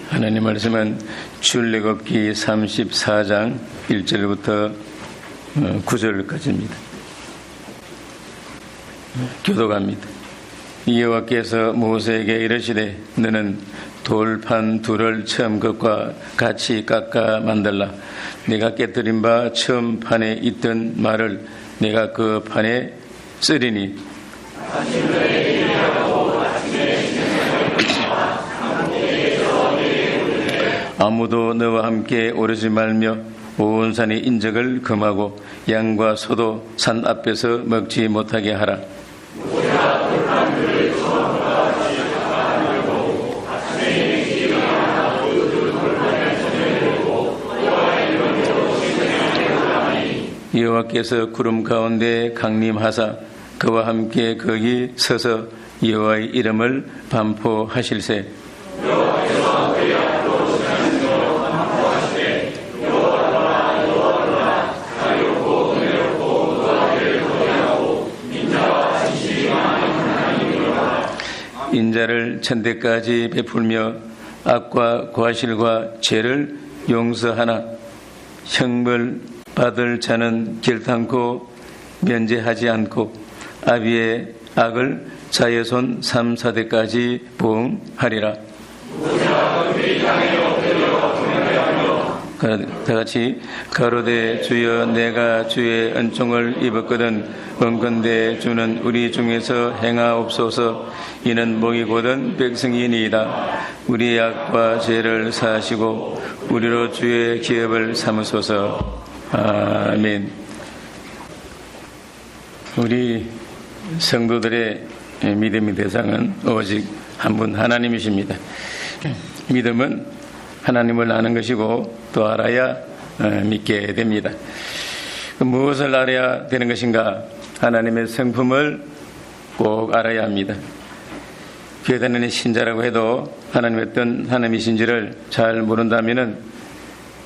하나님 말씀은 출애굽기 34장 1절부터 9절까지입니다. 교독합니다. 여호와께서 모세에게 이르시되 너는 돌판 둘을 처음 것과 같이 깎아 만들라. 내가 깨뜨린 바 처음 판에 있던 말을 내가 그 판에 쓰리니 아무도 너와 함께 오르지 말며 온 산의 인적을 금하고 양과 소도 산 앞에서 먹지 못하게 하라. 여호와께서 구름 가운데 강림하사 그와 함께 거기 서서 여호와의 이름을 반포하실세. 인자를 천대까지 베풀며 악과 과실과 죄를 용서하나 형벌 받을 자는 결탄코 면제하지 않고 아비의 악을 자의 손 3, 4대까지 보응하리라. 다같이 가로되 주여 내가 주의 은총을 입었거든 원컨대 주는 우리 중에서 행하옵소서. 이는 목이 곧은 백성이니이다. 우리의 악과 죄를 사하시고 우리로 주의 기업을 삼으소서. 아멘. 우리 성도들의 믿음의 대상은 오직 한 분 하나님이십니다. 믿음은 하나님을 아는 것이고 또 알아야 믿게 됩니다. 무엇을 알아야 되는 것인가? 하나님의 성품을 꼭 알아야 합니다. 교회 다니는 신자라고 해도 하나님이 어떤 하나님이신지를 잘 모른다면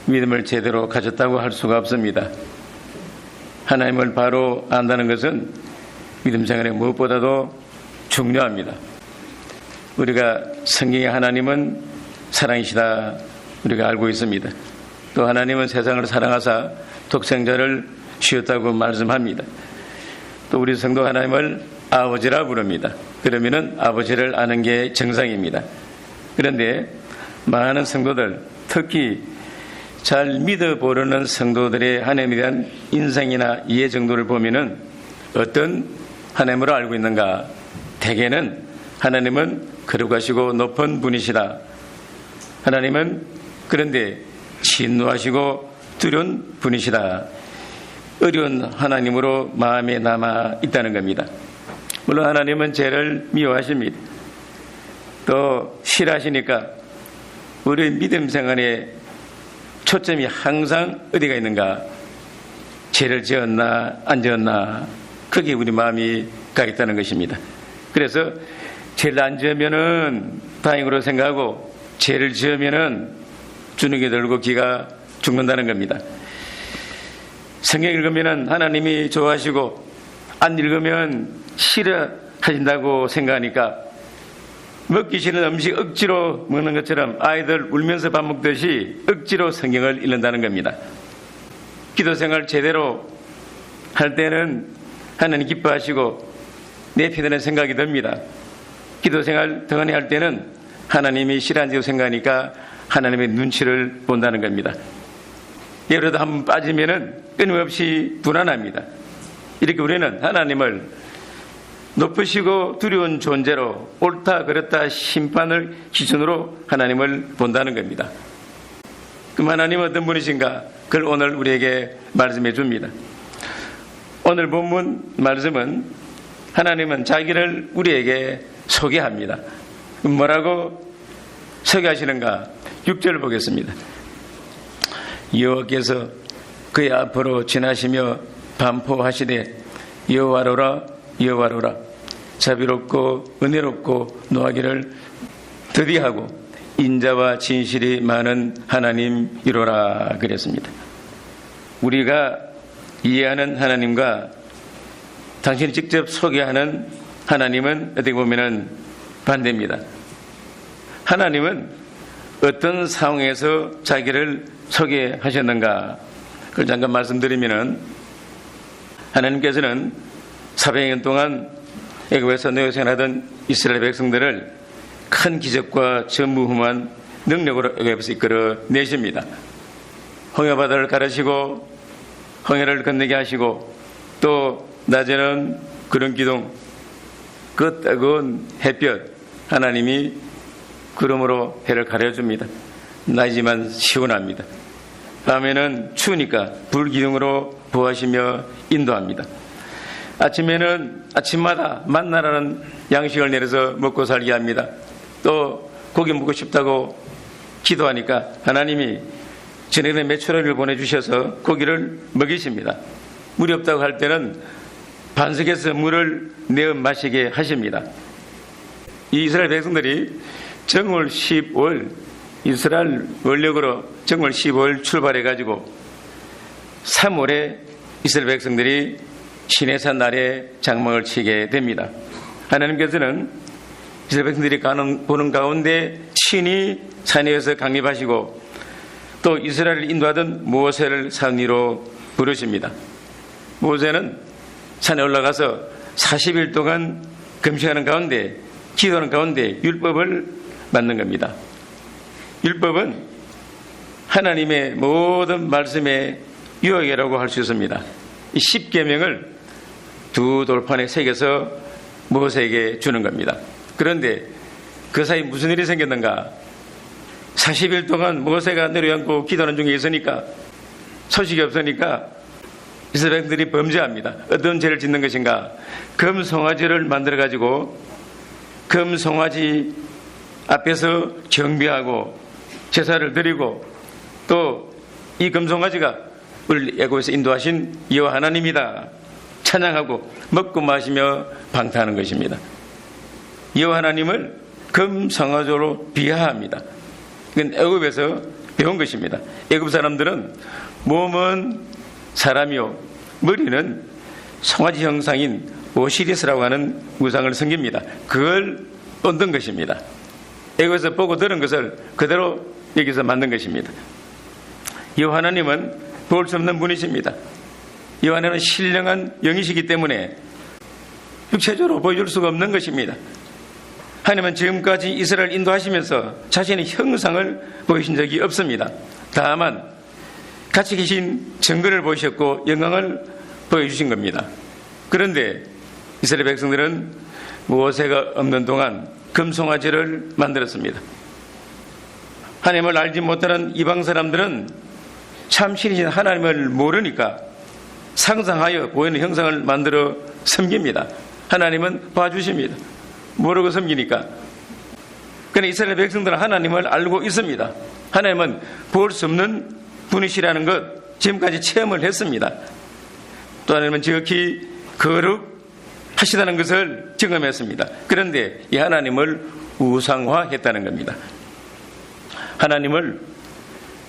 믿음을 제대로 가졌다고 할 수가 없습니다. 하나님을 바로 안다는 것은 믿음 생활에 무엇보다도 중요합니다. 우리가 성경의 하나님은 사랑이시다 우리가 알고 있습니다. 또 하나님은 세상을 사랑하사 독생자를 주셨다고 말씀합니다. 또 우리 성도 하나님을 아버지라 부릅니다. 그러면은 아버지를 아는 게 정상입니다. 그런데 많은 성도들, 특히 잘 믿어 보려는 성도들의 하나님에 대한 인상이나 이해 정도를 보면은 어떤 하나님으로 알고 있는가? 대개는 하나님은 거룩하시고 높은 분이시다. 하나님은 그런데 진노하시고 두려운 분이시다. 어려운 하나님으로 마음에 남아 있다는 겁니다. 물론 하나님은 죄를 미워하십니다. 또 싫어하시니까 우리 믿음 생활에 초점이 항상 어디가 있는가? 죄를 지었나 안 지었나? 그게 우리 마음이 가 있다는 것입니다. 그래서 죄를 안 지으면은 다행으로 생각하고 죄를 지으면은 주눅이 들고 기가 죽는다는 겁니다. 성경 읽으면은 하나님이 좋아하시고 안 읽으면 싫어하신다고 생각하니까 먹기 싫은 음식 억지로 먹는 것처럼 아이들 울면서 밥 먹듯이 억지로 성경을 읽는다는 겁니다. 기도 생활 제대로 할 때는 하나님 기뻐하시고 내 편안한 생각이 듭니다. 기도 생활 덩어리 할 때는 하나님이 싫어한다고 생각하니까 하나님의 눈치를 본다는 겁니다. 예로도 한번 빠지면은 끊임없이 불안합니다. 이렇게 우리는 하나님을 높으시고 두려운 존재로 옳다 그렇다 심판을 기준으로 하나님을 본다는 겁니다. 그럼 하나님은 어떤 분이신가? 그걸 오늘 우리에게 말씀해 줍니다. 오늘 본문 말씀은 하나님은 자기를 우리에게 소개합니다. 뭐라고 소개하시는가? 6절 보겠습니다. 여호와께서 그의 앞으로 지나시며 반포하시되 여호와로라 여호와로라 자비롭고 은혜롭고 노하기를 더디하고 인자와 진실이 많은 하나님이로라 그랬습니다. 우리가 이해하는 하나님과 당신이 직접 소개하는 하나님은 어떻게 보면 반대입니다. 하나님은 어떤 상황에서 자기를 소개하셨는가? 그걸 잠깐 말씀드리면은 하나님께서는 400년 동안 애굽에서 노예생활하던 이스라엘 백성들을 큰 기적과 전무후무한 능력으로 애굽에서 이끌어 내십니다. 홍해바다를 가르시고 홍해를 건너게 하시고 또 낮에는 구름 기둥, 그 뜨거운 햇볕 하나님이 구름으로 해를 가려줍니다. 낮이지만 시원합니다. 밤에는 추우니까 불 기둥으로 보호하시며 인도합니다. 아침에는 아침마다 만나라는 양식을 내려서 먹고 살게 합니다. 또 고기 먹고 싶다고 기도하니까 하나님이 저녁에 메추라기를 보내주셔서 고기를 먹이십니다. 물이 없다고 할 때는 반석에서 물을 내어 마시게 하십니다. 이 이스라엘 백성들이 정월 15일 이스라엘 원력으로 정월 15일 출발해가지고 3월에 이스라엘 백성들이 시내산 날에 장막을 치게 됩니다. 하나님께서는 이스라엘 백성들이 보는 가운데 친히 산에서 강림하시고 또 이스라엘을 인도하던 모세를 산 위로 부르십니다. 모세는 산에 올라가서 40일 동안 금식하는 가운데 기도하는 가운데 율법을 만든 겁니다. 율법은 하나님의 모든 말씀의 유언이라고 할 수 있습니다. 이 10계명을 두 돌판에 새겨서 모세에게 주는 겁니다. 그런데 그 사이 무슨 일이 생겼는가? 40일 동안 모세가 내려앉고 기도하는 중에 있으니까 소식이 없으니까 이스라엘 백성들이 범죄합니다. 어떤 죄를 짓는 것인가? 금송아지를 만들어가지고 금송아지 앞에서 경배하고 제사를 드리고 또 이 금송아지가 우리 애굽에서 인도하신 여호와 하나님이다 찬양하고 먹고 마시며 방탕하는 것입니다. 여호와 하나님을 금송아지로 비하합니다. 이건 애굽에서 배운 것입니다. 애굽 사람들은 몸은 사람이요 머리는 송아지 형상인 오시리스라고 하는 우상을 섬깁니다. 그걸 얻은 것입니다. 애굽에서 보고 들은 것을 그대로 여기서 만든 것입니다. 여호와 하나님은 볼 수 없는 분이십니다. 여호와 하나님은 신령한 영이시기 때문에 육체적으로 보여줄 수가 없는 것입니다. 하나님은 지금까지 이스라엘 인도하시면서 자신의 형상을 보이신 적이 없습니다. 다만 같이 계신 증거를 보이셨고 영광을 보여주신 겁니다. 그런데 이스라엘 백성들은 모세가 없는 동안 금송아지를 만들었습니다. 하나님을 알지 못하는 이방 사람들은 참 신이신 하나님을 모르니까 상상하여 보이는 형상을 만들어 섬깁니다. 하나님은 봐주십니다. 모르고 섬기니까. 그런데 이스라엘 백성들은 하나님을 알고 있습니다. 하나님은 볼 수 없는 분이시라는 것 지금까지 체험을 했습니다. 또 하나님은 지극히 거룩하시다는 것을 경험했습니다. 그런데 이 하나님을 우상화했다는 겁니다. 하나님을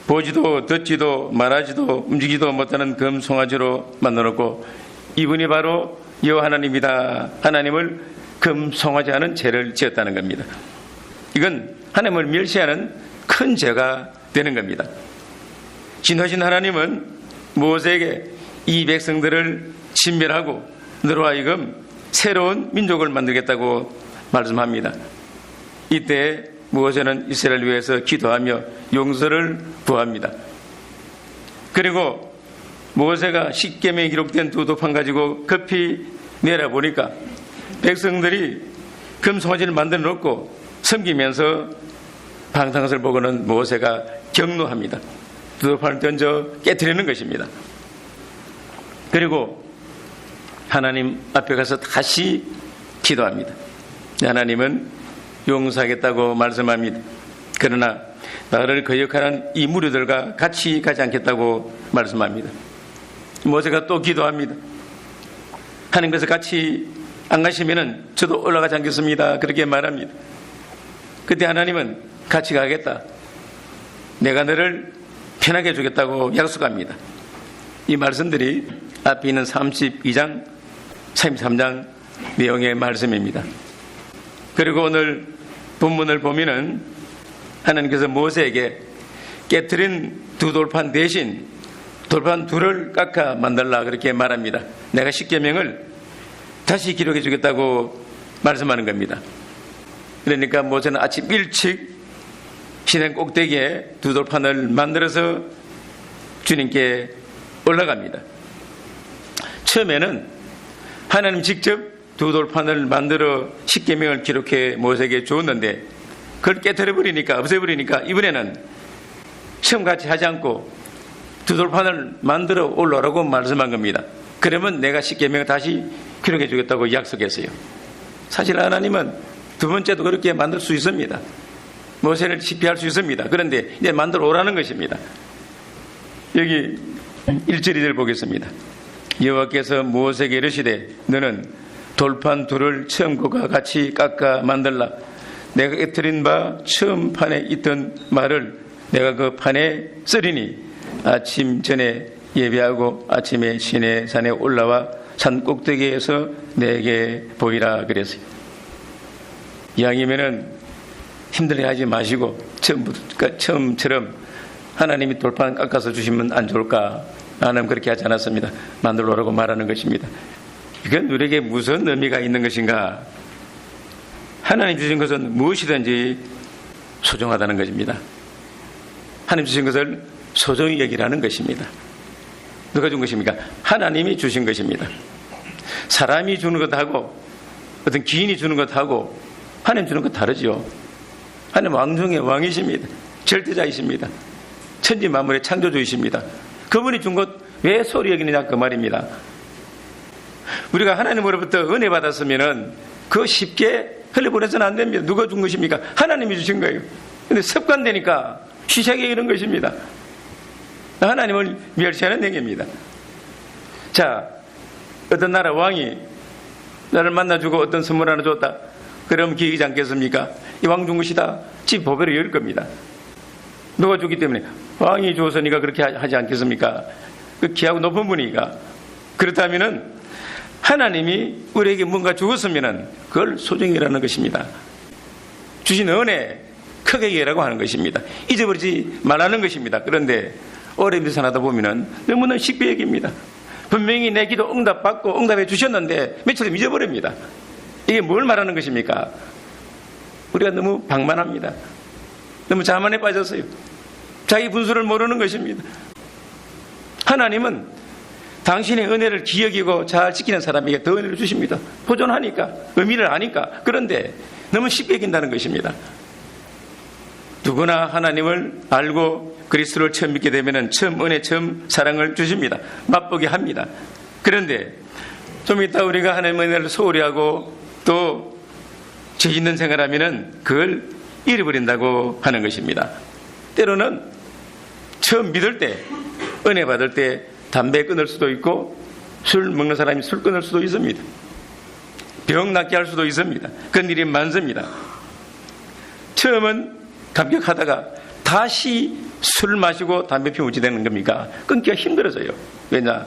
보지도 듣지도 말하지도 움직이지도 못하는 금송아지로 만들었고 이분이 바로 여호와 하나님이다. 하나님을 금송아지하는 죄를 지었다는 겁니다. 이건 하나님을 멸시하는 큰 죄가 되는 겁니다. 진노하신 하나님은 모세에게 이 백성들을 진멸하고 너로 하여금 새로운 민족을 만들겠다고 말씀합니다. 이때 모세는 이스라엘을 위해서 기도하며 용서를 구합니다. 그리고 모세가 십계명에 기록된 두 돌판 가지고 급히 내려보니까 백성들이 금송아지를 만들어 놓고 섬기면서 방탕한 것을 보고는 모세가 격노합니다. 두 돌판을 던져 깨트리는 것입니다. 그리고 하나님 앞에 가서 다시 기도합니다. 하나님은 용서하겠다고 말씀합니다. 그러나 나를 거역하는 이 무리들과 같이 가지 않겠다고 말씀합니다. 모세가 또 기도합니다. 하나님께서 같이 안 가시면은 저도 올라가지 않겠습니다. 그렇게 말합니다. 그때 하나님은 같이 가겠다. 내가 너를 편하게 해주겠다고 약속합니다. 이 말씀들이 앞에 있는 32장, 33장 내용의 말씀입니다. 그리고 오늘 본문을 보면은 하나님께서 모세에게 깨트린 두 돌판 대신 돌판 둘을 깎아 만들라 그렇게 말합니다. 내가 십계명을 다시 기록해 주겠다고 말씀하는 겁니다. 그러니까 모세는 아침 일찍 시내 꼭대기에 두 돌판을 만들어서 주님께 올라갑니다. 처음에는 하나님 직접 두 돌판을 만들어 십계명을 기록해 모세에게 주었는데 그걸 깨트려버리니까, 없애버리니까 이번에는 처음같이 하지 않고 두 돌판을 만들어 올라오라고 말씀한 겁니다. 그러면 내가 십계명을 다시 기록해 주겠다고 약속했어요. 사실 하나님은 두 번째도 그렇게 만들 수 있습니다. 모세를 쉽게 할 수 있습니다. 그런데 이제 만들어 오라는 것입니다. 여기 1절을 보겠습니다. 여호와께서 모세에게 이르시되 너는 돌판 둘을 처음과 같이 깎아 만들라. 내가 깨트린 바 처음 판에 있던 말을 내가 그 판에 쓰리니 아침 전에 예배하고 아침에 시내 산에 올라와 산 꼭대기에서 내게 보이라 그랬어요. 이왕이면은 힘들게 하지 마시고 처음처럼 하나님이 돌판 깎아서 주시면 안 좋을까? 나는 그렇게 하지 않았습니다. 만들어 오라고 말하는 것입니다. 이건 우리에게 무슨 의미가 있는 것인가? 하나님 주신 것은 무엇이든지 소중하다는 것입니다. 하나님 주신 것을 소중히 여기라는 것입니다. 누가 준 것입니까? 하나님이 주신 것입니다. 사람이 주는 것하고 어떤 기인이 주는 것하고 하나님 주는 것 다르죠. 하나님 왕 중의 왕이십니다. 절대자이십니다. 천지 만물의 창조주이십니다. 그분이 준 것 왜 소리 여기느냐 그 말입니다. 우리가 하나님으로부터 은혜 받았으면은 그거 쉽게 흘려보내서는 안 됩니다. 누가 준 것입니까? 하나님이 주신 거예요. 근데 습관되니까 시시하게 이런 것입니다. 하나님을 멸시하는 행위입니다. 자, 어떤 나라 왕이 나를 만나주고 어떤 선물 하나 줬다. 그럼 기이지 않겠습니까? 이 왕 준 것이다. 집 보배로 열 겁니다. 누가 주기 때문에 왕이 주었으니까 그렇게 하지 않겠습니까? 그 귀하고 높은 분이니까. 그렇다면은 하나님이 우리에게 뭔가 주었으면은 그걸 소중히 여기라는 것입니다. 주신 은혜 크게 여기라고 하는 것입니다. 잊어버리지 말라는 것입니다. 그런데 오래 미산하다 보면은 너무나 쉽게 여깁니다. 분명히 내 기도 응답받고 응답해 주셨는데 며칠 뒤에 잊어버립니다. 이게 뭘 말하는 것입니까? 우리가 너무 방만합니다. 너무 자만에 빠졌어요. 자기 분수를 모르는 것입니다. 하나님은 당신의 은혜를 기억이고 잘 지키는 사람에게 더 은혜를 주십니다. 보존하니까, 의미를 아니까. 그런데 너무 쉽게 여긴다는 것입니다. 누구나 하나님을 알고 그리스도를 처음 믿게 되면 처음 은혜, 처음 사랑을 주십니다. 맛보게 합니다. 그런데 좀 이따 우리가 하나님의 은혜를 소홀히 하고 또 죄 있는 생활하면은 그걸 잃어버린다고 하는 것입니다. 때로는 처음 믿을 때, 은혜 받을 때 담배 끊을 수도 있고 술 먹는 사람이 술 끊을 수도 있습니다. 병 낫게 할 수도 있습니다. 그런 일이 많습니다. 처음은 감격하다가 다시 술 마시고 담배 피우지 되는 겁니까? 끊기가 힘들어져요. 왜냐?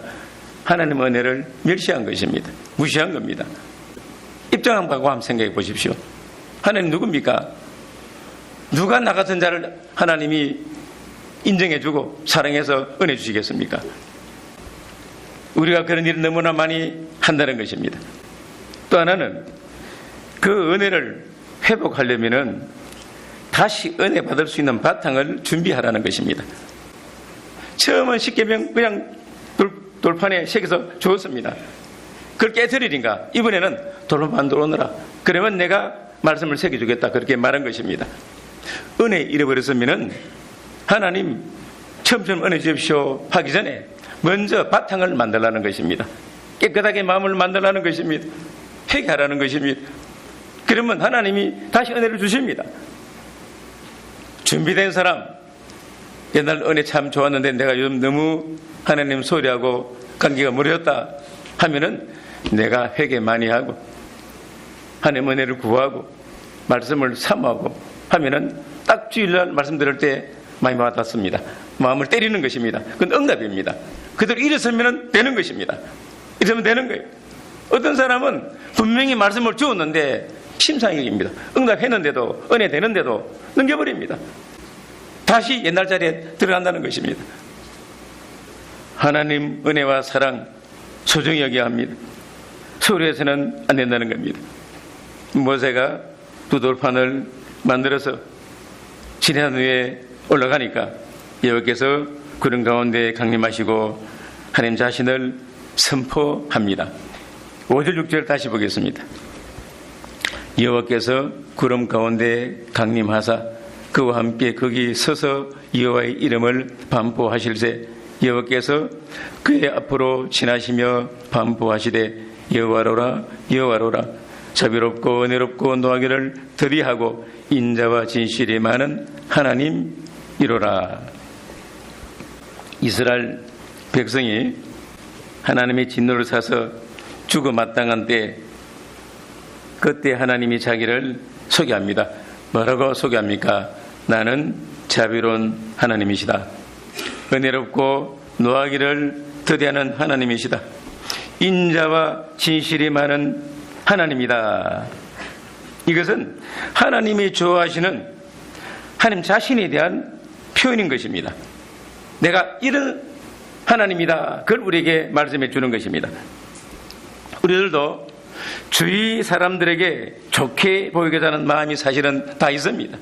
하나님 은혜를 멸시한 것입니다. 무시한 겁니다. 입장 한번 하고 한번 생각해 보십시오. 하나님 누굽니까? 누가 나 같은 자를 하나님이 인정해주고 사랑해서 은혜 주시겠습니까? 우리가 그런 일을 너무나 많이 한다는 것입니다. 또 하나는 그 은혜를 회복하려면은 다시 은혜 받을 수 있는 바탕을 준비하라는 것입니다. 처음은 십계명 그냥 돌판에 새겨서 주었습니다. 그걸 깨트리니까 이번에는 돌로 만들어 오너라. 그러면 내가 말씀을 새겨주겠다. 그렇게 말한 것입니다. 은혜 잃어버렸으면은 하나님 처음처럼 은혜 주십시오 하기 전에 먼저 바탕을 만들라는 것입니다. 깨끗하게 마음을 만들라는 것입니다. 회개하라는 것입니다. 그러면 하나님이 다시 은혜를 주십니다. 준비된 사람, 옛날 은혜 참 좋았는데 내가 요즘 너무 하나님 소리하고 관계가 멀어졌다 하면은 내가 회개 많이 하고 하나님 은혜를 구하고 말씀을 사모하고 하면은 딱 주일날 말씀 들을 때 많이 와닿습니다. 마음을 때리는 것입니다. 그건 응답입니다. 그대로 일어서면 되는 것입니다. 이러면 되는 거예요. 어떤 사람은 분명히 말씀을 주었는데 심상정입니다. 응답했는데도, 은혜 되는데도 넘겨버립니다. 다시 옛날 자리에 들어간다는 것입니다. 하나님 은혜와 사랑 소중히 여겨야 합니다. 소리에서는 안 된다는 겁니다. 모세가 두 돌판을 만들어서 지난 후에 올라가니까 여호와께서 구름 가운데 강림하시고 하나님 자신을 선포합니다. 5절 6절 다시 보겠습니다. 여호와께서 구름 가운데 강림하사 그와 함께 거기 서서 여호와의 이름을 반포하실세 여호와께서 그의 앞으로 지나시며 반포하시되 여호와로라 여호와로라 자비롭고 은혜롭고 노하기를 더디하고 인자와 진실이 많은 하나님이로라. 이스라엘 백성이 하나님의 진노를 사서 죽어 마땅한 때 그때 하나님이 자기를 소개합니다. 뭐라고 소개합니까? 나는 자비로운 하나님이시다. 은혜롭고 노하기를 더디하는 하나님이시다. 인자와 진실이 많은 하나님이다. 이것은 하나님이 좋아하시는 하나님 자신에 대한 표현인 것입니다. 내가 이런 하나님이다. 그걸 우리에게 말씀해 주는 것입니다. 우리들도 주위 사람들에게 좋게 보이고자 하는 마음이 사실은 다 있습니다.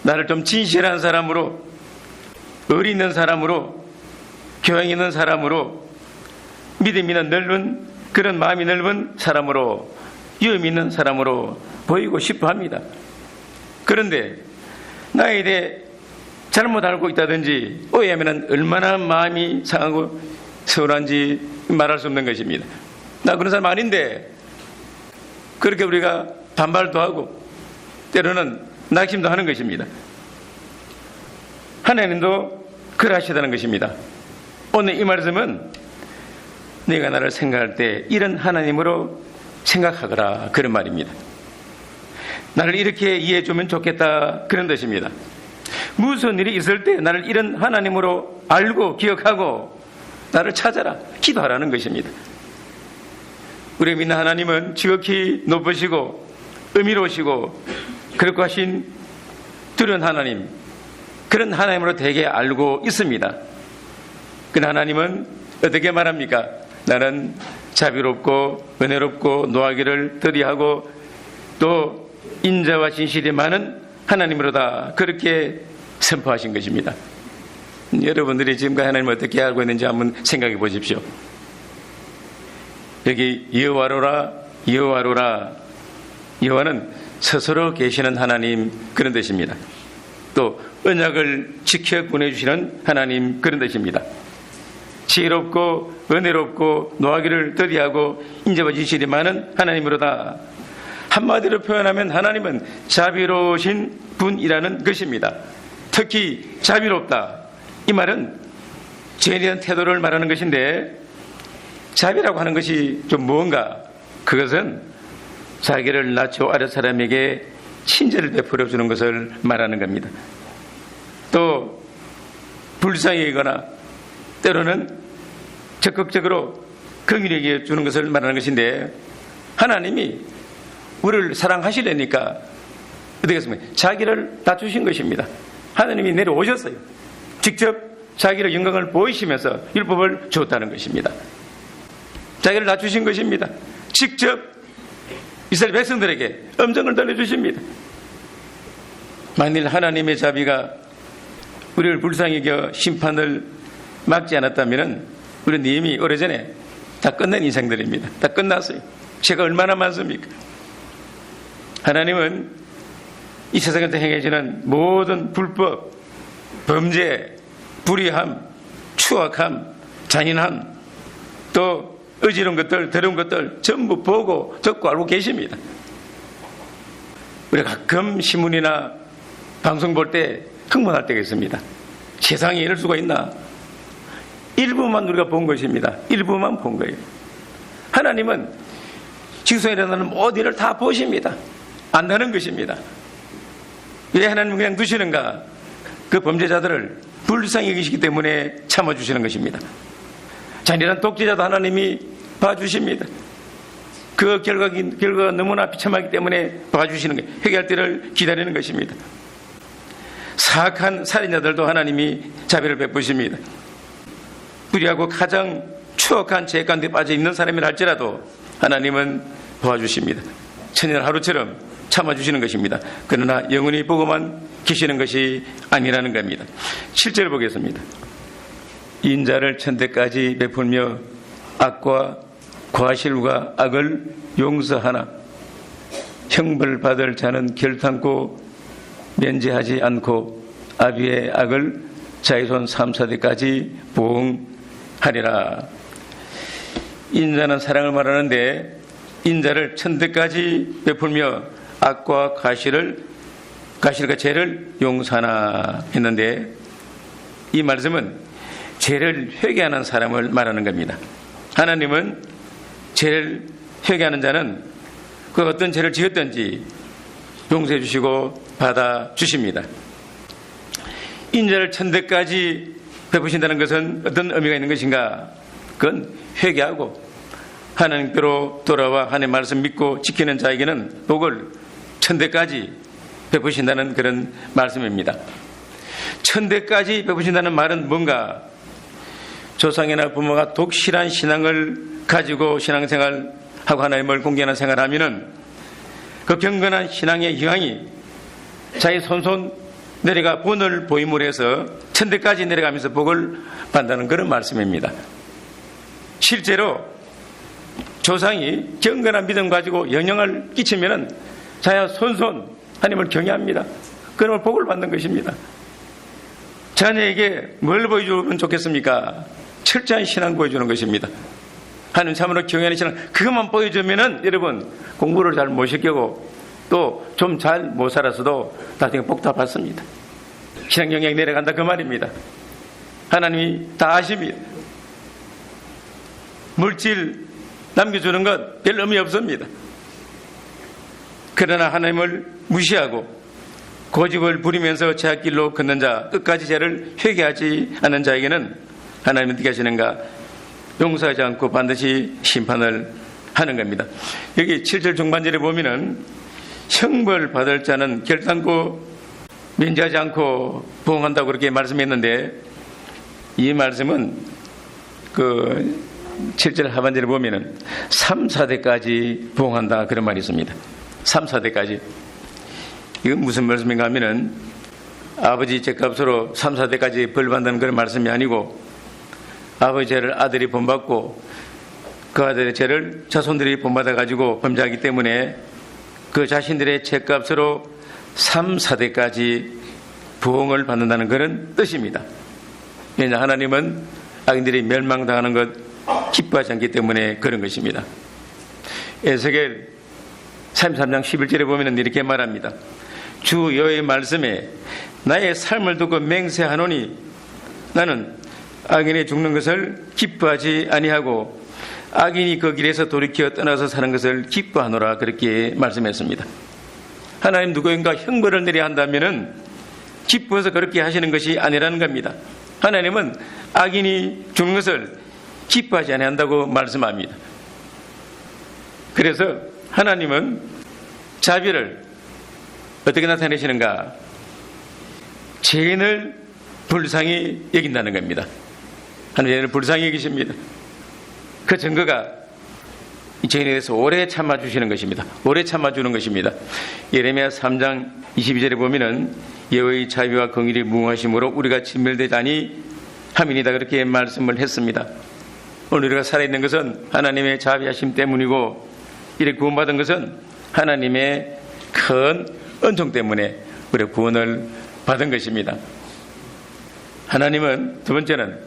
나를 좀 진실한 사람으로, 의리 있는 사람으로, 교양 있는 사람으로, 믿음 있는 넓은 그런 마음이 넓은 사람으로, 위험 있는 사람으로 보이고 싶어 합니다. 그런데 나에 대해 잘못 알고 있다든지 오해하면 얼마나 마음이 상하고 서운한지 말할 수 없는 것입니다. 나 그런 사람 아닌데 그렇게 우리가 반발도 하고 때로는 낙심도 하는 것입니다. 하나님도 그러하시다는 것입니다. 오늘 이 말씀은 네가 나를 생각할 때 이런 하나님으로 생각하거라 그런 말입니다. 나를 이렇게 이해해 주면 좋겠다 그런 뜻입니다. 무슨 일이 있을 때 나를 이런 하나님으로 알고 기억하고 나를 찾아라 기도하라는 것입니다. 우리 믿는 하나님은 지극히 높으시고 의미로우시고 그렇고 하신 두려운 하나님, 그런 하나님으로 되게 알고 있습니다. 그 하나님은 어떻게 말합니까? 나는 자비롭고 은혜롭고 노하기를 더디하고 또 인자와 진실이 많은 하나님으로다 그렇게 선포하신 것입니다. 여러분들이 지금까지 하나님을 어떻게 알고 있는지 한번 생각해 보십시오. 여기 여호와로라 여호와로라, 여호와는 스스로 계시는 하나님 그런 뜻입니다. 또 언약을 지켜 보내주시는 하나님 그런 뜻입니다. 지혜롭고 은혜롭고 노하기를 더디하고 인자와 진실이 많은 하나님으로다. 한마디로 표현하면 하나님은 자비로우신 분이라는 것입니다. 특히 자비롭다, 이 말은 죄에 대한 태도를 말하는 것인데, 자비라고 하는 것이 좀 뭔가, 그것은 자기를 낮춰 아랫 사람에게 친절을 베풀어 주는 것을 말하는 겁니다. 또 불쌍히 여기거나 때로는 적극적으로 긍휼히 여겨 주는 것을 말하는 것인데, 하나님이 우리를 사랑하시려니까 어떻게 했습니까? 자기를 낮추신 것입니다. 하나님이 내려오셨어요. 직접 자기를 영광을 보이시면서 율법을 줬다는 것입니다. 자기를 낮추신 것입니다. 직접 이스라엘 백성들에게 음성을 들려주십니다. 만일 하나님의 자비가 우리를 불쌍히 여겨 심판을 막지 않았다면 우리는 이미 오래전에 다 끝낸 인생들입니다. 다 끝났어요. 죄가 얼마나 많습니까? 하나님은 이 세상에서 행해지는 모든 불법, 범죄, 불의함, 추악함, 잔인함, 또 어지러운 것들, 더러운 것들 전부 보고 듣고 알고 계십니다. 우리가 가끔 신문이나 방송 볼 때 흥분할 때가 있습니다. 세상에 이럴 수가 있나? 일부만 우리가 본 것입니다. 일부만 본 거예요. 하나님은 지구상에 일어나는 모든 일을 다 보십니다. 안다는 것입니다. 왜 하나님은 그냥 두시는가? 그 범죄자들을 불쌍히 여기시기 때문에 참아주시는 것입니다. 잔인한 독재자도 하나님이 봐주십니다. 그 결과가 너무나 비참하기 때문에 봐주시는 거예요. 회개할 때를 기다리는 것입니다. 사악한 살인자들도 하나님이 자비를 베푸십니다. 불의하고 가장 추악한 죄 가운데 빠져 있는 사람이라 할지라도 하나님은 도와주십니다. 천년 하루처럼 참아주시는 것입니다. 그러나 영원히 보고만 계시는 것이 아니라는 겁니다. 7절 보겠습니다. 인자를 천대까지 베풀며 악과 과실과 악을 용서하나 형벌받을 자는 결탄코 면제하지 않고 아비의 악을 자기 손 3,4대까지 보응하리라. 인자는 사랑을 말하는데 인자를 천대까지 베풀며 악과 과실과 죄를 용서하나 했는데 이 말씀은 죄를 회개하는 사람을 말하는 겁니다. 하나님은 죄를 회개하는 자는 그 어떤 죄를 지었든지 용서해 주시고 받아 주십니다. 인자를 천대까지 베푸신다는 것은 어떤 의미가 있는 것인가? 그건 회개하고 하나님께로 돌아와 하나님의 말씀 믿고 지키는 자에게는 복을 천대까지 베푸신다는 그런 말씀입니다. 천대까지 베푸신다는 말은 뭔가? 조상이나 부모가 독실한 신앙을 가지고 신앙생활하고 하나님을 공개하는 생활하면은 그 경건한 신앙의 기강이 자기 손손 내려가 본을 보임으로 해서 천대까지 내려가면서 복을 받는다는 그런 말씀입니다. 실제로 조상이 경건한 믿음 가지고 영향을 끼치면은 자야 손손 하나님을 경외합니다. 그러면 복을 받는 것입니다. 자녀에게 뭘 보여주면 좋겠습니까? 철저한 신앙 보여주는 것입니다. 하나님 참으로 경외하는 신앙 그것만 보여주면은 여러분 공부를 잘 못 시키고 또 좀 잘 못 살았어도 나중에 복 다 받습니다. 신앙 영향이 내려간다 그 말입니다. 하나님이 다 아십니다. 물질 남겨주는 것 별 의미 없습니다. 그러나 하나님을 무시하고 고집을 부리면서 죄악길로 걷는 자, 끝까지 죄를 회개하지 않는 자에게는 하나님은 어떻게 하시는가? 용서하지 않고 반드시 심판을 하는 겁니다. 여기 7절 중반절에 보면은 형벌 받을 자는 결단코 면제하지 않고 부응한다고 그렇게 말씀했는데 이 말씀은 그 7절 하반절에 보면은 3, 4대까지 부응한다 그런 말이 있습니다. 3, 4대까지. 이건 무슨 말씀인가 하면은 아버지 죄값으로 3, 4대까지 벌 받는 그런 말씀이 아니고 아버지 죄를 아들이 본받고 그 아들의 죄를 자손들이 본받아 가지고 범죄하기 때문에 그 자신들의 죄값으로 3, 4대까지 부응을 받는다는 그런 뜻입니다. 왜냐 하나님은 악인들이 멸망당하는 것 기뻐하지 않기 때문에 그런 것입니다. 에스겔 33장 11절에 보면 이렇게 말합니다. 주 여호와의 말씀에 나의 삶을 두고 맹세하노니 나는 악인이 죽는 것을 기뻐하지 아니하고 악인이 그 길에서 돌이켜 떠나서 사는 것을 기뻐하노라 그렇게 말씀했습니다. 하나님 누구인가 형벌을 내려야 한다면 기뻐해서 그렇게 하시는 것이 아니라는 겁니다. 하나님은 악인이 죽는 것을 기뻐하지 아니한다고 말씀합니다. 그래서 하나님은 자비를 어떻게 나타내시는가? 죄인을 불쌍히 여긴다는 겁니다. 하나님 죄인을 불쌍히 여기십니다. 그 증거가 이 죄인에 대해서 오래 참아주시는 것입니다. 오래 참아주는 것입니다. 예레미야 3장 22절에 보면은 여호와의 자비와 긍휼이 무궁하심으로 우리가 진멸되자니 함이니이다 그렇게 말씀을 했습니다. 오늘 우리가 살아있는 것은 하나님의 자비하심 때문이고 이렇게 구원받은 것은 하나님의 큰 은총 때문에 우리가 구원을 받은 것입니다. 하나님은 두 번째는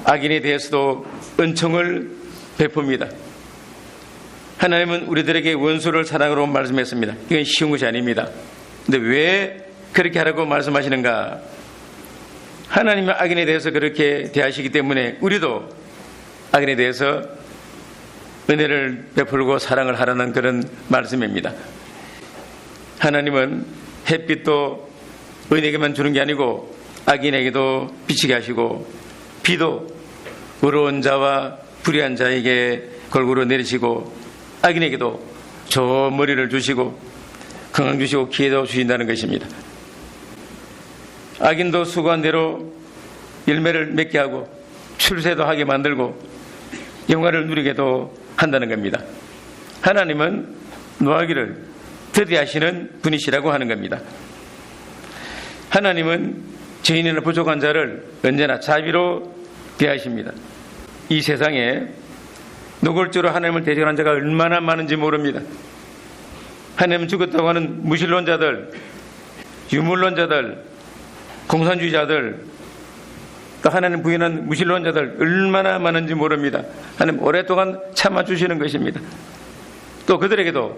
악인에 대해서도 은총을 베풉니다. 하나님은 우리들에게 원수를 사랑으로 말씀했습니다. 이건 쉬운 것이 아닙니다. 근데 왜 그렇게 하라고 말씀하시는가? 하나님은 악인에 대해서 그렇게 대하시기 때문에 우리도 악인에 대해서 은혜를 베풀고 사랑을 하라는 그런 말씀입니다. 하나님은 햇빛도 의인에게만 주는 게 아니고 악인에게도 비치게 하시고 비도 의로운 자와 불의한 자에게 골고루 내리시고 악인에게도 좋은 머리를 주시고 건강 주시고 기회도 주신다는 것입니다. 악인도 수고한 대로 열매를 맺게 하고 출세도 하게 만들고 영광을 누리게도 한다는 겁니다. 하나님은 노하기를 더디하시는 분이시라고 하는 겁니다. 하나님은 죄인이나 부족한 자를 언제나 자비로 대하십니다. 이 세상에 노골적으로 하나님을 대적하는 자가 얼마나 많은지 모릅니다. 하나님은 죽었다고 하는 무신론자들, 유물론자들, 공산주의자들, 또 하나님 부인한 무신론자들 얼마나 많은지 모릅니다. 하나님 오랫동안 참아주시는 것입니다. 또 그들에게도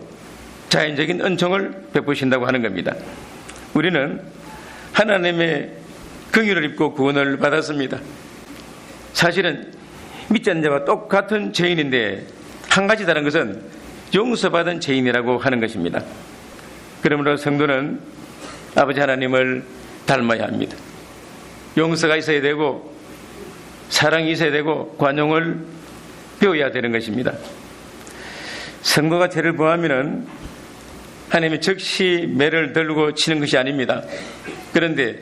자연적인 은총을 베푸신다고 하는 겁니다. 우리는 하나님의 긍휼을 입고 구원을 받았습니다. 사실은 믿지 않는 자와 똑같은 죄인인데 한 가지 다른 것은 용서받은 죄인이라고 하는 것입니다. 그러므로 성도는 아버지 하나님을 닮아야 합니다. 용서가 있어야 되고 사랑이 있어야 되고 관용을 배워야 되는 것입니다. 성도가 죄를 범하면은 하나님이 즉시 매를 들고 치는 것이 아닙니다. 그런데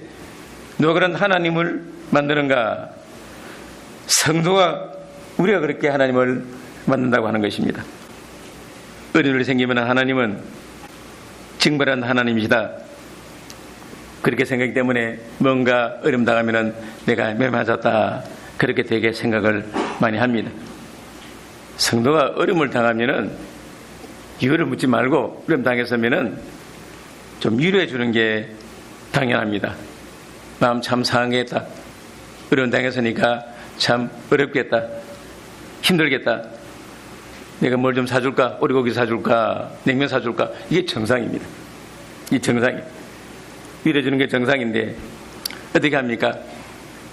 누가 그런 하나님을 만드는가? 성도가 우리가 그렇게 하나님을 만든다고 하는 것입니다. 어려움이 생기면 하나님은 징벌한 하나님이시다. 그렇게 생각하기 때문에 뭔가 어려움 당하면 내가 매 맞았다. 그렇게 되게 생각을 많이 합니다. 성도가 어려움을 당하면 이유를 묻지 말고 어려움 당했으면 좀 위로해 주는 게 당연합니다. 마음 참 상하겠다. 어려움 당했으니까 참 어렵겠다. 힘들겠다. 내가 뭘 좀 사줄까? 오리고기 사줄까? 냉면 사줄까? 이게 정상입니다. 이 정상이에요. 위로해 주는 게 정상인데 어떻게 합니까?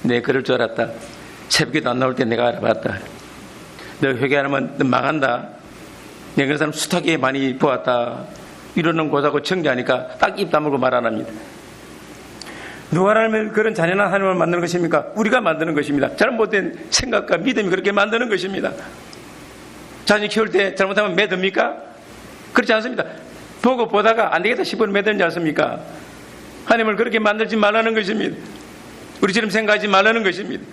내 그럴 줄 알았다. 새벽에도 안 나올 때 내가 알아봤다. 너 회개 안 하면 너 망한다. 내가 그런 사람 숱하게 많이 보았다. 이러는 고자고 청기하니까 딱 입 다물고 말 안 합니다. 누가 하나님을 그런 잔인한 하나님을 만드는 것입니까? 우리가 만드는 것입니다. 잘못된 생각과 믿음이 그렇게 만드는 것입니다. 자녀 키울 때 잘못하면 매듭니까? 그렇지 않습니다. 보고 보다가 안 되겠다 싶으면 매듭지 않습니까? 하나님을 그렇게 만들지 말라는 것입니다. 우리처럼 생각하지 말라는 것입니다.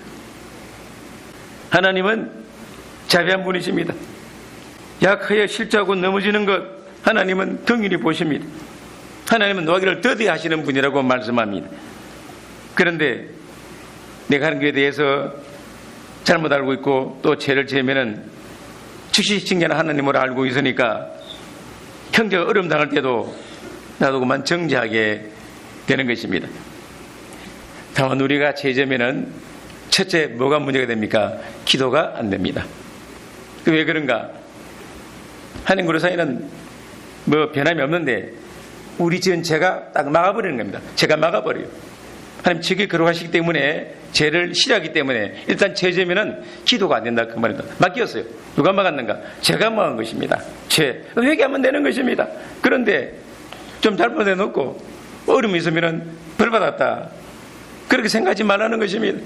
하나님은 자비한 분이십니다. 약하여 실족하고 넘어지는 것 하나님은 긍휼히 보십니다. 하나님은 노하기를 더디하시는 분이라고 말씀합니다. 그런데 내가 하는 것에 대해서 잘못 알고 있고 또 죄를 지으면은 즉시 징계하는 하나님을 알고 있으니까 형제가 어려움 당할 때도 나도 그만 정죄하게 되는 것입니다. 다만 우리가 죄 지으면은 첫째 뭐가 문제가 됩니까? 기도가 안 됩니다. 왜 그런가? 하나님과 우리 사이는 뭐 변함이 없는데 우리 지은 죄가 딱 막아버리는 겁니다. 죄가 막아버려요. 하나님 지극히 거룩하시기 때문에 죄를 싫어하기 때문에 일단 죄 지으면은 기도가 안 된다 그 말입니다. 막혔어요. 누가 막았는가? 죄가 막은 것입니다. 죄 회개하면 되는 것입니다. 그런데 좀 잘못해 놓고 어려움이 있으면은 벌 받았다. 그렇게 생각하지 말라는 것입니다.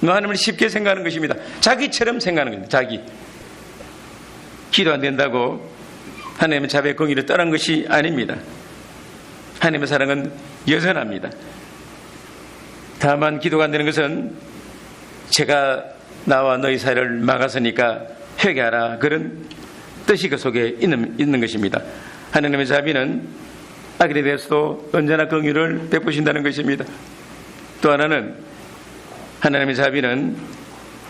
너 하나님을 쉽게 생각하는 것입니다. 자기처럼 생각하는 겁니다. 자기 기도 안 된다고 하나님의 자비의 공의를 떠난 것이 아닙니다. 하나님의 사랑은 여전합니다. 다만 기도가 안 되는 것은 제가 나와 너희 사이를 막았으니까 회개하라 그런 뜻이 그 속에 있는 것입니다. 하나님의 자비는 악인에 대해서도 언제나 공의를 베푸신다는 것입니다. 또 하나는 하나님의 자비는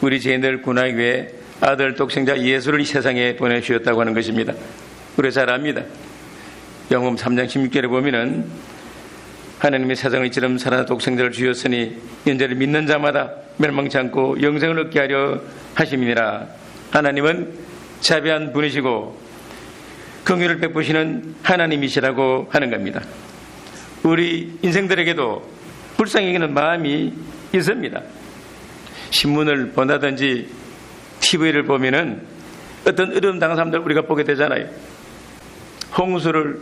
우리 죄인들 구원하기 위해 아들 독생자 예수를 이 세상에 보내주셨다고 하는 것입니다. 우리가 잘 압니다. 요한복음 3장 16절에 보면은 하나님의 세상을 이처럼 사랑하는 독생자를 주셨으니 인자를 믿는 자마다 멸망치 않고 영생을 얻게 하려 하심이니라. 하나님은 자비한 분이시고 긍휼을 베푸시는 하나님이시라고 하는 겁니다. 우리 인생들에게도 불쌍히 여기는 마음이 있습니다. 신문을 본다든지 TV를 보면은 어떤 어려움 당한 사람들 우리가 보게 되잖아요. 홍수를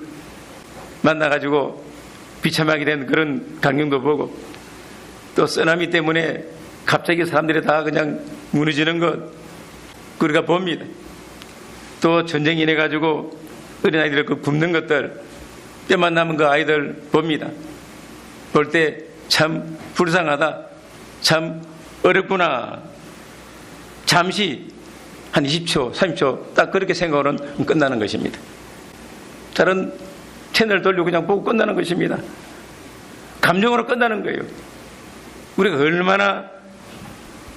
만나가지고 비참하게 된 그런 광경도 보고 또 쓰나미 때문에 갑자기 사람들이 다 그냥 무너지는 것 우리가 봅니다. 또 전쟁이 인해가지고 어린아이들 그 굶는 것들, 뼈만 남은 그 아이들 봅니다. 볼 때 참 불쌍하다, 참 어렵구나. 잠시 한 20초, 30초 딱 그렇게 생각으로는 끝나는 것입니다. 다른 채널 돌리고 그냥 보고 끝나는 것입니다. 감정으로 끝나는 거예요. 우리가 얼마나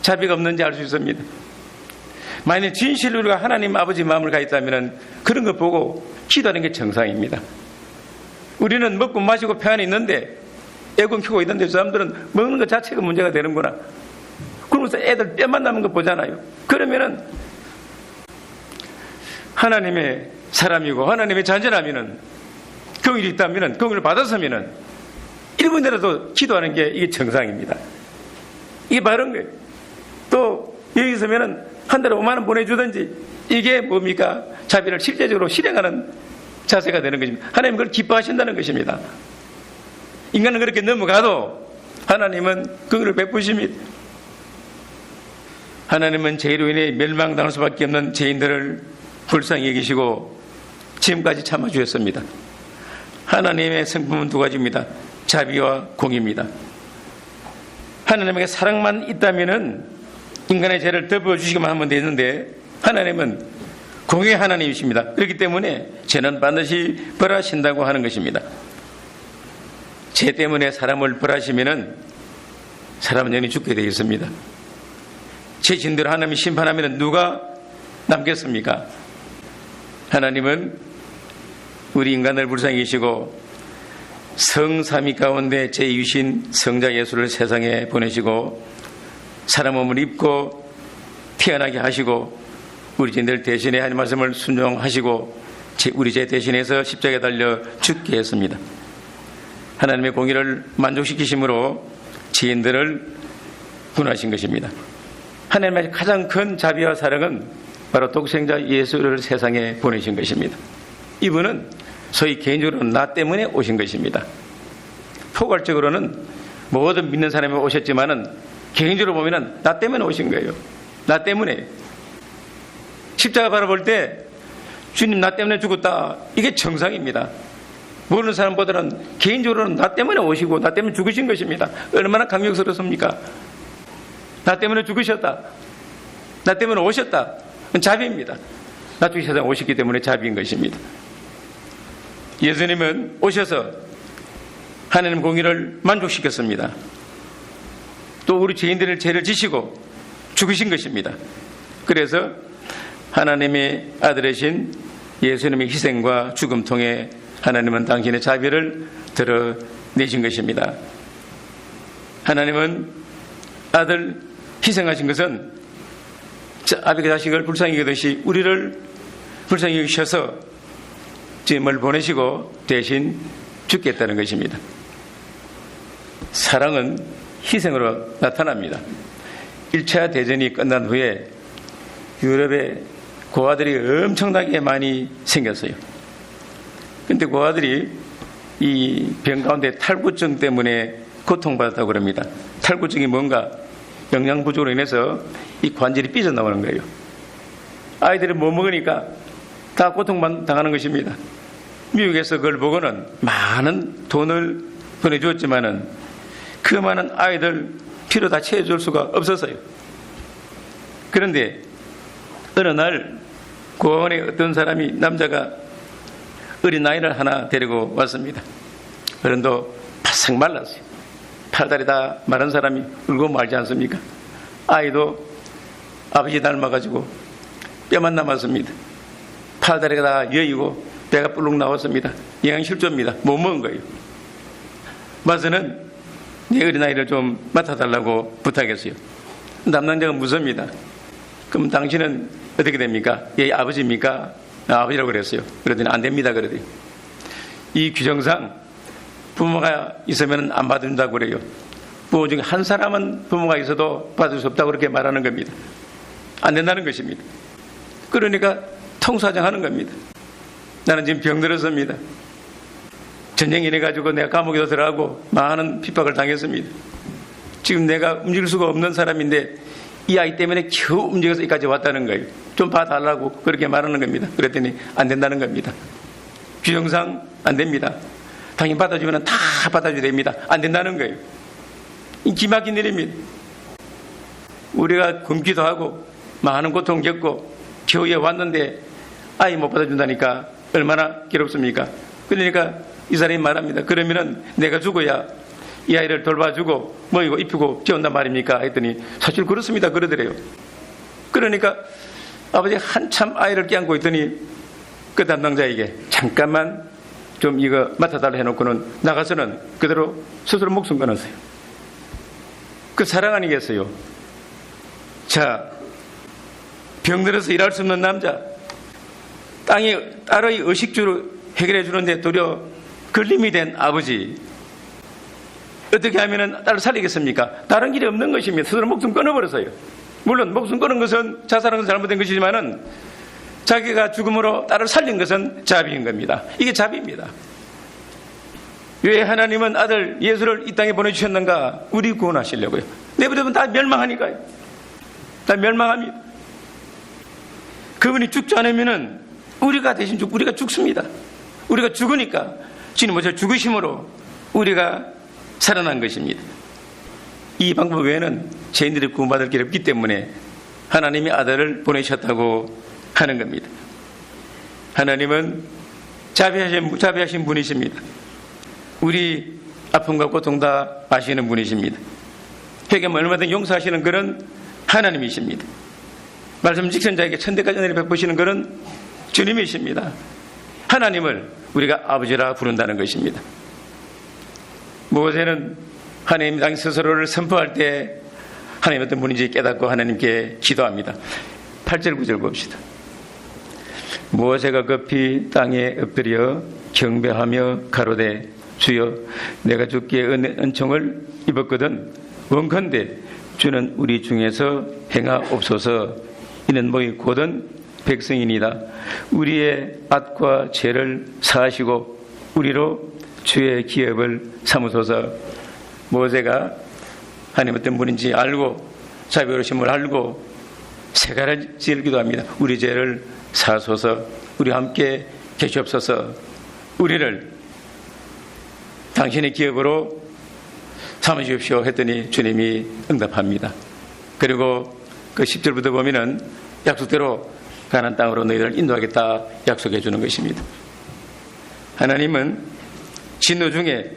자비가 없는지 알 수 있습니다. 만약에 진실로 우리가 하나님 아버지 마음을 가졌다면 그런 거 보고 기도하는 게 정상입니다. 우리는 먹고 마시고 평안히 있는데, 에어컨 켜고 있는데 저 사람들은 먹는 것 자체가 문제가 되는구나. 그러면서 애들 뼈만 남은 거 보잖아요. 그러면은 하나님의 사람이고 하나님의 자녀라면은, 긍휼이 있다면은, 긍휼을 받았으면은 1분이라도 기도하는 게 이게 정상입니다. 이게 바른 거예요. 또 여기 있으면은 한 달에 5만 원 보내주든지, 이게 뭡니까? 자비를 실제적으로 실행하는 자세가 되는 것입니다. 하나님 그걸 기뻐하신다는 것입니다. 인간은 그렇게 넘어가도 하나님은 긍휼을 베푸십니다. 하나님은 죄로 인해 멸망당할 수밖에 없는 죄인들을 불쌍히 여기시고 지금까지 참아주셨습니다. 하나님의 성품은 두 가지입니다. 자비와 공의입니다. 하나님에게 사랑만 있다면은 인간의 죄를 덮어주시기만 하면 되는데, 하나님은 공의의 하나님이십니다. 그렇기 때문에 죄는 반드시 벌하신다고 하는 것입니다. 죄 때문에 사람을 벌하시면은 사람은 영원히 죽게 되어 있습니다. 죄 진대로 하나님이 심판하면 누가 남겠습니까? 하나님은 우리 인간을 불쌍히 계시고 성삼위 가운데 제2신 성자 예수를 세상에 보내시고 사람 몸을 입고 태어나게 하시고 우리 죄인들 대신에 하나님 말씀을 순종하시고 우리 죄 대신해서 십자가에 달려 죽게 했습니다. 하나님의 공의를 만족시키심으로 죄인들을 구원하신 것입니다. 하나님의 가장 큰 자비와 사랑은 바로 독생자 예수를 세상에 보내신 것입니다. 이분은 소위 개인적으로는 나 때문에 오신 것입니다. 포괄적으로는 모든 믿는 사람이 오셨지만은 개인적으로 보면은 나 때문에 오신 거예요. 나 때문에. 십자가 바라볼 때 주님 나 때문에 죽었다, 이게 정상입니다. 모르는 사람보다는 개인적으로는 나 때문에 오시고 나 때문에 죽으신 것입니다. 얼마나 감격스럽습니까? 나 때문에 죽으셨다, 나 때문에 오셨다, 자비입니다. 나 죽이 세상에 오셨기 때문에 자비인 것입니다. 예수님은 오셔서 하나님 공의를 만족시켰습니다. 또 우리 죄인들의 죄를 지시고 죽으신 것입니다. 그래서 하나님의 아들이신 예수님의 희생과 죽음 통해 하나님은 당신의 자비를 드러내신 것입니다. 하나님은 아들 희생하신 것은 아버지가 자식을 불쌍히 여기듯이 우리를 불쌍히 여기셔서 주님을 보내시고 대신 죽겠다는 것입니다. 사랑은 희생으로 나타납니다. 1차 대전이 끝난 후에 유럽에 고아들이 엄청나게 많이 생겼어요. 근데 고아들이 이 병 가운데 탈구증 때문에 고통받았다고 그럽니다. 탈구증이 뭔가? 영양 부족으로 인해서 이 관절이 삐져나오는 거예요. 아이들이 못 먹으니까 다 고통당하는 것입니다. 미국에서 그걸 보고는 많은 돈을 보내주었지만은 그 많은 아이들 피로 다 채워줄 수가 없었어요. 그런데 어느 날 고아원에 어떤 사람이, 남자가 어린 아이를 하나 데리고 왔습니다. 어른도 바싹 말랐어요. 팔다리 다 마른 사람이 울고 말지 않습니까? 아이도 아버지 닮아가지고 뼈만 남았습니다. 팔다리가 다 여이고 배가 불룩 나왔습니다. 영양실조입니다. 못 먹은 거예요. 와서는 내 어린아이를 좀 맡아달라고 부탁했어요. 남남자가 무섭니다. 그럼 당신은 어떻게 됩니까? 얘 아버지입니까? 아버지라고 그랬어요. 그러더니 안 됩니다 그러더니. 이 규정상 부모가 있으면 안 받는다고 그래요. 부모 중에 한 사람은 부모가 있어도 받을 수 없다고 그렇게 말하는 겁니다. 안 된다는 것입니다. 그러니까 통사정하는 겁니다. 나는 지금 병들었습니다. 전쟁이 이래가지고 내가 감옥에도 들어가고 많은 핍박을 당했습니다. 지금 내가 움직일 수가 없는 사람인데 이 아이 때문에 겨우 움직여서 여기까지 왔다는 거예요. 좀 봐달라고 그렇게 말하는 겁니다. 그랬더니 안 된다는 겁니다. 규정상 안 됩니다. 당연히 받아주면 다 받아줘야 됩니다. 안 된다는 거예요. 이 기막힌 일입니다. 우리가 굶기도 하고 많은 고통 겪고 겨우에 왔는데 아이 못 받아준다니까 얼마나 괴롭습니까? 그러니까 이 사람이 말합니다. 그러면은 내가 죽어야 이 아이를 돌봐주고 먹이고 입히고 재운단 말입니까? 했더니 사실 그렇습니다. 그러더래요. 그러니까 아버지 한참 아이를 껴안고 있더니 그 담당자에게 잠깐만 좀 이거 맡아달라 해놓고는 나가서는 그대로 스스로 목숨 끊었어요. 그 사랑 아니겠어요? 자, 병들어서 일할 수 없는 남자, 딸의 의식주로 해결해 주는데 도리어 걸림이 된 아버지, 어떻게 하면 딸을 살리겠습니까? 다른 길이 없는 것입니다. 스스로 목숨 끊어버렸어요. 물론 목숨 끊은 것은 자살한 것은 잘못된 것이지만은 자기가 죽음으로 딸을 살린 것은 자비인 겁니다. 이게 자비입니다. 왜 하나님은 아들 예수를 이 땅에 보내주셨는가? 우리 구원하시려고요. 내버려두면 다 멸망하니까요. 다 멸망합니다. 그분이 죽지 않으면은 우리가 대신 우리가 죽습니다. 우리가 죽으니까 주님은 저 죽으심으로 우리가 살아난 것입니다. 이 방법 외에는 죄인들이 구원받을 길이 없기 때문에 하나님이 아들을 보내셨다고 하는 겁니다. 하나님은 자비하신 분이십니다. 우리 아픔과 고통 다 아시는 분이십니다. 회개하면 얼마든지 용서하시는 그런 하나님이십니다. 말씀 직선자에게 천대까지 은혜를 베푸시는 그런 주님이십니다. 하나님을 우리가 아버지라 부른다는 것입니다. 모세는 하나님 당 스스로를 선포할 때 하나님 어떤 분인지 깨닫고 하나님께 기도합니다. 8절 9절 봅시다. 모세가 급히 땅에 엎드려 경배하며 가로되 주여 내가 주께 은총을 입었거든 원컨대 주는 우리 중에서 행하옵소서. 이는 모이 곧은 백성이니이다. 우리의 앗과 죄를 사하시고 우리로 주의 기업을 삼으소서. 모세가 하나님 어떤 분인지 알고 자비로우심을 알고 세 가지를 기도합니다. 우리 죄를 사소서. 우리와 함께 계시옵소서. 우리를 당신의 기업으로 삼으십시오 했더니 주님이 응답합니다. 그리고 그 10절부터 보면은 약속대로 가나안 땅으로 너희들을 인도하겠다 약속해 주는 것입니다. 하나님은 진노 중에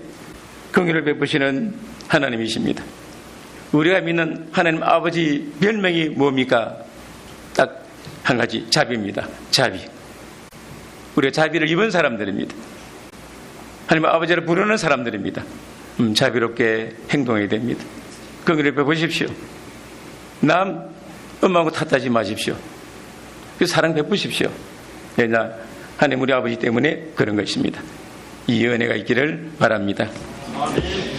긍휼을 베푸시는 하나님이십니다. 우리가 믿는 하나님 아버지 별명이 뭡니까? 딱 한 가지, 자비입니다. 자비. 우리가 자비를 입은 사람들입니다. 하나님 아버지를 부르는 사람들입니다. 자비롭게 행동해야 됩니다. 긍휼을 베푸십시오. 남 엄마하고 탓하지 마십시오. 사랑 베푸십시오. 왜냐? 하나님 우리 아버지 때문에 그런 것입니다. 이 은혜가 있기를 바랍니다. 아멘.